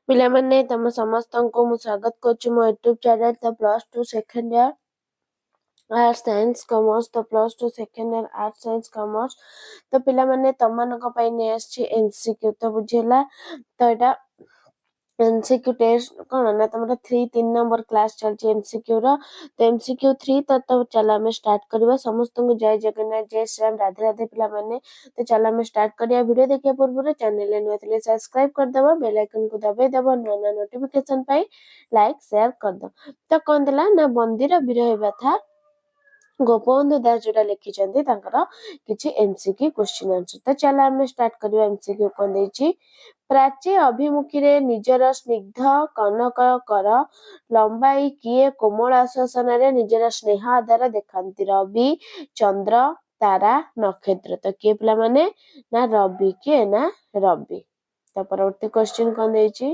ପିଲାମାନେ ତମ ସମସ୍ତଙ୍କୁ ମୁଁ ସ୍ୱାଗତ କରୁଛି ମୋ YouTube channel the +2 second year arts science commerce the +2 second year arts science commerce. ତ ପିଲାମାନେ ତମମାନଙ୍କ ପାଇଁ ନେଇ ଆସିଛି MCQ। ତ ବୁଝିଲା ତ ଏଇଟା MCQ ଟେଷ୍ଟ କଣ ନା ତମର 3 ନମ୍ବର କ୍ଲାସ ଚାଲିଛି MCQ ର। ତ MCQ 3 ତ ଚାଲ ଆମେ ଷ୍ଟାର୍ଟ କରିବା। ସମସ୍ତଙ୍କୁ ଜୟ ଜଗନ୍ନାଥ, ଜୟ ଶ୍ରୀରାମ, ରାଧେ ରାଧେ ପିଲାମାନେ। ତ ଚାଲ ଆମେ ଷ୍ଟାର୍ଟ କରିବା। ଭିଡ଼ିଓ ଦେଖିବା ପୂର୍ବରୁ ଚ୍ୟାନେଲରେ ନୂଆ ଥିଲେ ସବସ୍କ୍ରାଇବ କରିଦେବ, ବେଲ୍ ଆଇକନକୁ ଦବାଇ ଦେବ ନୂଆ ନୂଆ ନୋଟିଫିକେସନ ପାଇଁ ଲାଇକ୍ ସେୟାର କରିଦବ। ତ କଣ ଥିଲା ନା ବନ୍ଦୀର ବିରହ ବ୍ୟଥା ଗୋପବନ୍ଧୁ ଦାସ ଯୋଉଟା ଲେଖିଛନ୍ତି ତାଙ୍କର କିଛି MCQ କ୍ୱେଶ୍ଚିନ୍ ଆନ୍ସର। ତ ଚାଲ ଆମେ ଷ୍ଟାର୍ଟ କରିବା। MCQ କଣ ଦେଇଛି? ପ୍ରାଚୀ ଅଭିମୁଖୀରେ ନିଜର ସ୍ନିଗ୍ଧ କନକ କର ଲମ୍ବାଇ କିଏ କୋମଳ ଆଶ୍ୱାସନରେ ନିଜର ସ୍ନେହ ଆଧାର ଦେଖାନ୍ତି? ରବି, ଚନ୍ଦ୍ର, ତାରା, ନକ୍ଷତ୍ର। ତ କିଏ ପିଲାମାନେ? ନା ରବି। କିଏ? ନା ରବି। ତ ପରବର୍ତ୍ତୀ କ୍ୱେଶ୍ଚିନ୍ କଣ ଦେଇଛି?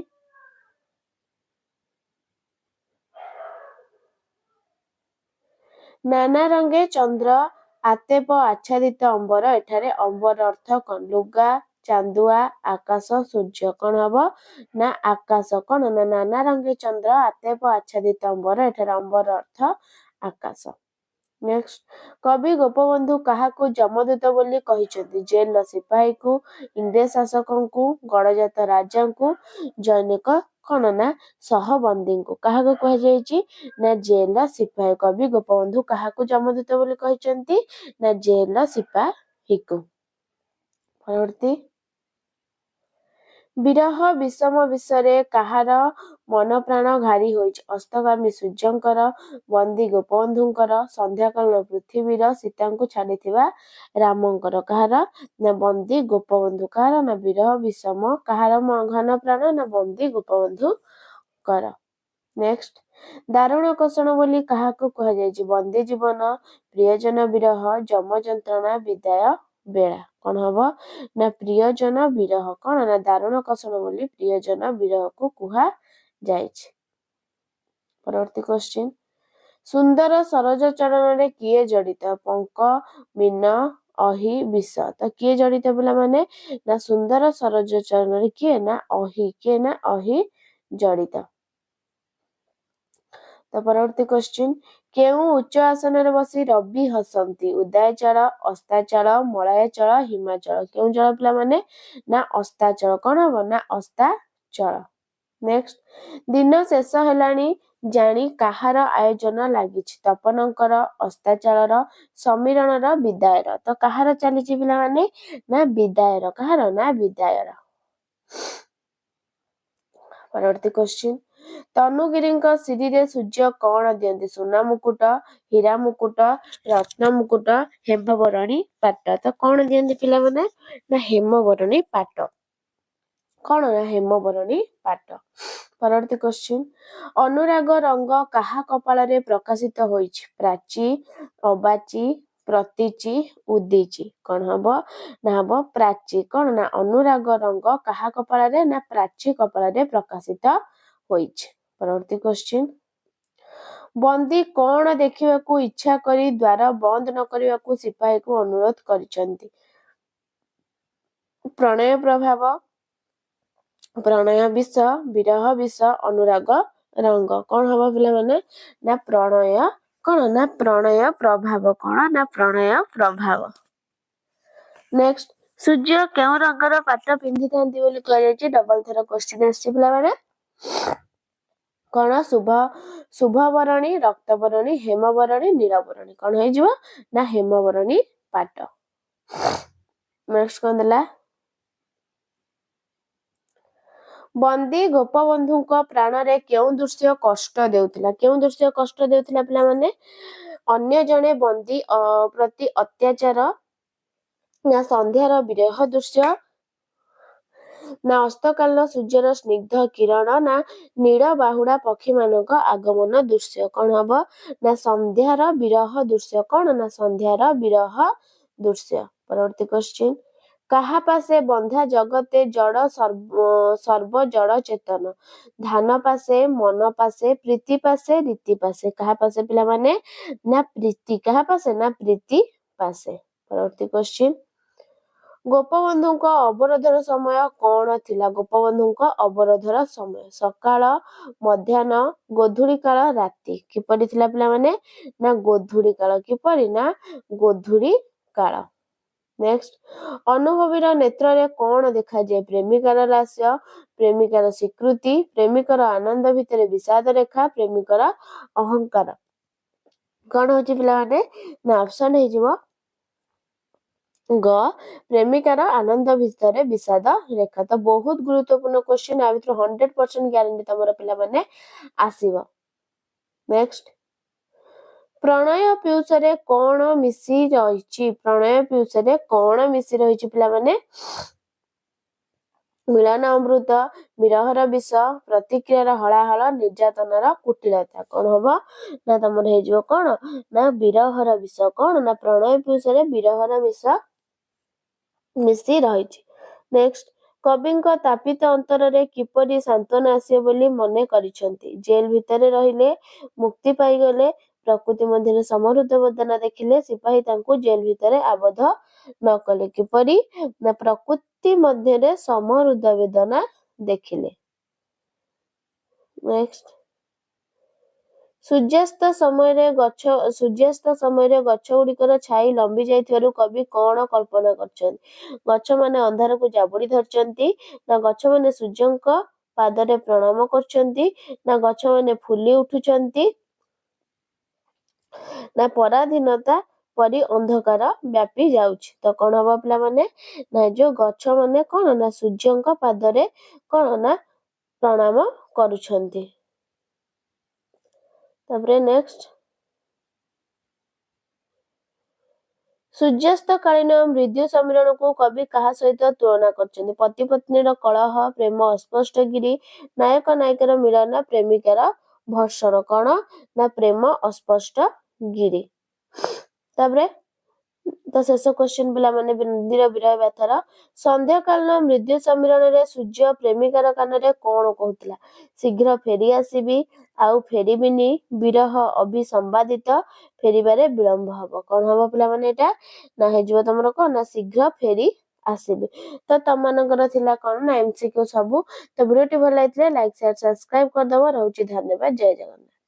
ନାନା ରଙ୍ଗେ ଚନ୍ଦ୍ର ଆତେପ ଆଚ୍ଛାଦିତ ଅମ୍ବର। ଏଠାରେ ଅମ୍ବର ଅର୍ଥ କଣ? ଲୁଗା, ଚାନ୍ଦୁଆ, ଆକାଶ, ସୂର୍ଯ୍ୟ। କଣ ହବ? ନା ଆକାଶ। କଣ ନା ନାନା ରଙ୍ଗେ ଚନ୍ଦ୍ର ଆତେପ ଆଚ୍ଛାଦିତ ଅମ୍ବର। ଏଠାରେ ଅମ୍ବର ଅର୍ଥ ଆକାଶ। ନେକ୍ସଟ, କବି ଗୋପବନ୍ଧୁ କାହାକୁ ଯମଦୂତ ବୋଲି କହିଛନ୍ତି? ଜେଲର ସିପାହୀକୁ, ଇଂରେଜ ଶାସକଙ୍କୁ, ଗଡ଼ଜାତ ରାଜାଙ୍କୁ, ଜନୈକ କଣ ନା ସହବନ୍ଦୀଙ୍କୁ। କାହାକୁ କୁହାଯାଇଛି? ନା ଜେଲର ସିପାହୀ। କବି ଗୋପବନ୍ଧୁ କାହାକୁ ଯମଦୂତ ବୋଲି କହିଛନ୍ତି? ନା ଜେଲର ସିପାହୀକୁ। ପରବର୍ତ୍ତୀ, ବିରହ ବିଷମ ବିଷୟରେ କାହାର ମନ ପ୍ରାଣ ଘାରି ହୋଇଛି? ଅସ୍ତଗାମୀ ସୂର୍ଯ୍ୟଙ୍କର, ବନ୍ଦୀ ଗୋପବନ୍ଧୁଙ୍କର, ସନ୍ଧ୍ୟାକାଳୀନ ପୃଥିବୀର, ସୀତାଙ୍କୁ ଛାଡ଼ିଥିବା ରାମଙ୍କର। କାହାର? ନା ବନ୍ଦୀ ଗୋପବନ୍ଧୁ। କାହାର? ନା ବିରହ ବିଷମ କାହାର ଘନ ପ୍ରାଣ? ନା ବନ୍ଦୀ ଗୋପବନ୍ଧୁଙ୍କର। ନେକ୍ସଟ, ଦାରୁଣ କୋଷଣ ବୋଲି କାହାକୁ କୁହାଯାଇଛି? ବନ୍ଦୀ ଜୀବନ, ପ୍ରିୟଜନ ବିରହ, ଯମ ଯନ୍ତ୍ରଣା, ବିଦାୟ ବେଳା। କଣ ହବ? ନା ପ୍ରିୟଜନ ବିରହ। କଣ ନା ଦାରୁଣ କୋଷଣ ବୋଲି ପ୍ରିୟଜନ ବିରହକୁ କୁହାଯାଇଛି। ପରବର୍ତ୍ତୀ କ୍ୱେଶ୍ଚିନ୍, ସୁନ୍ଦର ସରୋଜ ଚରଣରେ କିଏ ଜଡ଼ିତ? ପଙ୍କ, ମୀନ, ଅହି, ବିଷ। ତ କିଏ ଜଡ଼ିତ ପିଲାମାନେ? ନା ସୁନ୍ଦର ସରୋଜ ଚରଣରେ କିଏ? ନା ଅହି। କିଏ? ନା ଅହି ଜଡ଼ିତ। ତ ପରବର୍ତ୍ତୀ କ୍ୱେଶ୍ଚିନ୍, କେଉଁ ଉଚ୍ଚ ଆସନରେ ବସି ରବି ହସନ୍ତି? ଉଦୟଚଳ, ଅସ୍ତାଚଳ, ମଳୟଚଳ, ହିମାଚଳ। କେଉଁ ଚଳ ପିଲାମାନେ? ନା ଅସ୍ତାଚଳ। କଣ ହବ? ନା ଅସ୍ତାଚଳ। ନେକ୍ସଟ, ଦିନ ଶେଷ ହେଲାଣି ଜାଣି କାହାର ଆୟୋଜନ ଲାଗିଛି? ତପନଙ୍କର, ଅସ୍ତାଚଳର, ସମୀରଣର, ବିଦାୟର। ତ କାହାର ଚାଲିଛି ପିଲାମାନେ? ନା ବିଦାୟର। କାହାର? ନା ବିଦାୟର। ପରବର୍ତ୍ତୀ କ୍ୱେଶ୍ଚିନ୍, ତନୁଗିରିଙ୍କ ଶିରିରେ ସୂର୍ଯ୍ୟ କଣ ଦିଅନ୍ତି? ସୁନା ମୁକୁଟ, ହୀରା ମୁକୁଟ, ରତ୍ନ ମୁକୁଟ, ହେମବରଣୀ ପାଟ। ତ କଣ ଦିଅନ୍ତି ପିଲାମାନେ? ନା ହେମବରଣୀ ପାଟ। କଣ? ନା ହେମବରଣୀ ପାଟ। ପରବର୍ତ୍ତୀ କ୍ୱେଶ୍ଚିନ୍, ଅନୁରାଗ ରଙ୍ଗ କାହା କପାଳରେ ପ୍ରକାଶିତ ହୋଇଛି? ପ୍ରାଚୀ, ଅବାଚୀ, ପ୍ରତୀଚୀ, ଉଦୀଚୀ। କଣ ହବ? ନା ହବ ପ୍ରାଚୀ। କଣ? ନା ଅନୁରାଗ ରଙ୍ଗ କାହା କପାଳରେ? ନା ପ୍ରାଚୀ କପାଳରେ ପ୍ରକାଶିତ ହୋଇଛି। ପରବର୍ତ୍ତୀ କ୍ୱେଶ୍ଚିନ୍, ବନ୍ଦୀ କଣ ଦେଖିବାକୁ ଇଚ୍ଛା କରି ଦ୍ୱାର ବନ୍ଦ ନ କରିବାକୁ ସିପାହୀକୁ ଅନୁରୋଧ କରିଛନ୍ତି? ପ୍ରଣୟ ପ୍ରଭାବ, ପ୍ରଣୟ ବିଷ, ବିରହ ବିଷ, ଅନୁରାଗ ରଙ୍ଗ। କଣ ହବ ପିଲାମାନେ? ନା ପ୍ରଣୟ କଣ? ନା ପ୍ରଣୟ ପ୍ରଭାବ। କଣ? ନା ପ୍ରଣୟ ପ୍ରଭାବ। ନେକ୍ସଟ, ସୂର୍ଯ୍ୟ କେଉଁ ରଙ୍ଗର ପାଟ ପିନ୍ଧିଥାନ୍ତି ବୋଲି କୁହାଯାଇଛି? ଡବଲ ଥର କ୍ୱେଶ୍ଚିନ୍ ଆସିଛି ପିଲାମାନେ। କଣ? ଶୁଭବରଣୀ, ରକ୍ତବରଣୀ, ହେମବରଣୀ, ନୀଳବରଣୀ। କଣ ହେଇଯିବ? ନା ହେମବରଣୀ ପାଟ। ନେକ୍ସଟ କଣ ଦେଲା? ବନ୍ଦୀ ଗୋପବନ୍ଧୁଙ୍କ ପ୍ରାଣରେ କେଉଁ ଦୃଶ୍ୟ କଷ୍ଟ ଦେଉଥିଲା? କେଉଁ ଦୃଶ୍ୟ କଷ୍ଟ ଦେଉଥିଲା ପିଲାମାନେ? ଅନ୍ୟ ଜଣେ ବନ୍ଦୀ ପ୍ରତି ଅତ୍ୟାଚାର, ନା ସନ୍ଧ୍ୟାର ବିରହ ଦୃଶ୍ୟ, ନା ଅସ୍ତକାଳୀନ ସୂର୍ଯ୍ୟର ସ୍ନିଗ୍ଧ କିରଣ, ନା ନୀଳ ବାହୁଡା ପକ୍ଷୀମାନଙ୍କ ଆଗମନ ଦୃଶ୍ୟ। କଣ ହବ? ନା ସନ୍ଧ୍ୟାର ବିରହ ଦୃଶ୍ୟ। କଣ? ନା ସନ୍ଧ୍ୟାର ବିରହ ଦୃଶ୍ୟ। ପରବର୍ତ୍ତୀ କ୍ୱେଶ୍ଚିନ୍, କାହା ପାଶେ ବନ୍ଧା ଜଗତେ ଜଡ଼ ସର୍ବ ଜଡ଼ ଚେତନ? ଧାନ ପାଶେ, ମନ ପାଶେ, ପ୍ରୀତି ପାଶେ, ରୀତି ପାଶେ। କାହା ପାଶେ ପିଲାମାନେ? ନା ପ୍ରୀତି। କାହା ପାଶେ? ନା ପ୍ରୀତି ପାଶେ। ପରବର୍ତ୍ତୀ କ୍ୱେଶ୍ଚିନ୍, ଗୋପବନ୍ଧୁଙ୍କ ଅବରୋଧର ସମୟ କଣ ଥିଲା? ଗୋପବନ୍ଧୁଙ୍କ ଅବରୋଧର ସମୟ ସକାଳ, ମଧ୍ୟାହ୍ନ, ଗୋଧୂଳି କାଳ, ରାତି। କିପରି ଥିଲା ପିଲାମାନେ? ନା ଗୋଧୂଳି କାଳ। କିପରି? ନା ଗୋଧୂଳି କାଳ। ନେକ୍ସଟ, ଅନୁଭବୀର ନେତ୍ରରେ କଣ ଦେଖାଯାଏ? ପ୍ରେମିକାର ଲାସ୍ୟ, ପ୍ରେମିକାର ସ୍ୱୀକୃତି, ପ୍ରେମିକର ଆନନ୍ଦ ଭିତରେ ବିଷାଦ ରେଖା, ପ୍ରେମିକର ଅହଙ୍କାର। କଣ ହଉଛି ପିଲାମାନେ? ନା ଅପସନ ହେଇଯିବ ଗ, ପ୍ରେମିକାର ଆନନ୍ଦ ଭିତରେ ବିଷାଦ ରେଖା। ତ ବହୁତ ଗୁରୁତ୍ୱପୂର୍ଣ୍ଣ କ୍ୱେଶ୍ଚିନ୍, ଆ ଭିତରୁ 100% ଗ୍ୟାରେଣ୍ଟି ତମର ପିଲାମାନେ ଆସିବ। ନେକ୍ସଟ, ପ୍ରଣୟ ପିଉସରେ କଣ ମିଶି ରହିଛି? ପ୍ରଣୟ ପିଉସରେ କଣ ମିଶି ରହିଛି ପିଲାମାନେ? ମିଳନ ଅମୃତ, ବିରହର ବିଷ, ପ୍ରତିକ୍ରିୟାର ହଳାହଳ, ନିର୍ଯାତନାର କୁଟିଳତା। କଣ ହବ? ନା ତମର ହେଇଯିବ କଣ? ନା ବିରହର ବିଷ। କଣ? ନା ପ୍ରଣୟ ପିଉସରେ ବିରହର ବିଷ ମିଶି ରହିଛି। ନେକ୍ସଟ, କବିଙ୍କ ତାପିତ ଅନ୍ତରରେ କିପରି ସାନ୍ତ୍ୱନା ଆସିବ ବୋଲି ମନେ କରିଛନ୍ତି? ଜେଲ ଭିତରେ ରହିଲେ, ମୁକ୍ତି ପାଇଗଲେ, ପ୍ରକୃତି ମଧ୍ୟରେ ସମହୃଦ ବେଦନା ଦେଖିଲେ, ସିପାହୀ ତାଙ୍କୁ ଜେଲ ଭିତରେ ଆବଦ୍ଧ ନ କଲେ। କିପରି? ନା ପ୍ରକୃତି ମଧ୍ୟରେ ସମହୃଦ ବେଦନା ଦେଖିଲେ। ନେକ୍ସଟ, ସୂର୍ଯ୍ୟାସ୍ତ ସମୟରେ ଗଛ ଗୁଡ଼ିକର ଛାଇ ଲମ୍ବି ଯାଇଥିବାରୁ କବି କଣ କଳ୍ପନା କରିଛନ୍ତି? ଗଛମାନେ ଅନ୍ଧାରକୁ ଜାବୁଡ଼ି ଧରିଛନ୍ତି, ନା ଗଛମାନେ ସୂର୍ଯ୍ୟଙ୍କ ପାଦରେ ପ୍ରଣାମ କରୁଛନ୍ତି, ନା ଗଛମାନେ ଫୁଲି ଉଠୁଛନ୍ତି, ନା ପରାଧୀନତା ପରି ଅନ୍ଧକାର ବ୍ୟାପି ଯାଉଛି। ତ କଣ ହବ ପିଲାମାନେ? ନା ଯୋଉ ଗଛ ମାନେ କଣ? ନା ସୂର୍ଯ୍ୟଙ୍କ ପାଦରେ କଣ? ନା ପ୍ରଣାମ କରୁଛନ୍ତି। ତାପରେ ନେକ୍ସଟ, ସୂର୍ଯ୍ୟାସ୍ତକାଳୀନ ମୃଦୁ ସମ୍ମିଳନକୁ କବି କାହା ସହିତ ତୁଳନା କରିଛନ୍ତି? ପତି ପତ୍ନୀର କଳହ, ପ୍ରେମ ଅସ୍ପଷ୍ଟ ଗିରି, ନାୟକ ନାୟିକାର ମିଳନ, ପ୍ରେମିକାର ଭର୍ଷଣ। କଣ? ନା ପ୍ରେମ ଅସ୍ପଷ୍ଟ ଗିରି। ତାପରେ ତ ଶେଷ କ୍ୱେଶ୍ଚିନ୍ ପିଲାମାନେ, ନଦୀର ବିରହ ବ୍ୟଥାର। ସନ୍ଧ୍ୟାକାଳୀନ ମୃଦୁ ସମ୍ମିଳନରେ ସୂର୍ଯ୍ୟ ପ୍ରେମିକାର କାନରେ କଣ କହୁଥିଲା? ଶୀଘ୍ର ଫେରି ଆସିବି, ଆଉ ଫେରିବିନି, ବିରହ ଅବିସମ୍ବାଦିତ, ଫେରିବାରେ ବିଳମ୍ବ ହବ। କଣ ହବ ପିଲାମାନେ ଏଇଟା? ନା ହେଇଯିବ ତମର କଣ? ନା ଶୀଘ୍ର ଫେରି ଆସିବି। ତ ତମମାନଙ୍କର ଥିଲା କଣ? ନା MCQ ସବୁ। ତ ଭିଡ଼ିଓଟି ଭଲ ଲାଗିଥିଲେ ଲାଇକ୍, ସେୟାର, ସବସ୍କ୍ରାଇବ କରିଦବ। ରହୁଛି ଧନ୍ୟବାଦ। ଜୟ ଜଗନ୍ନାଥ।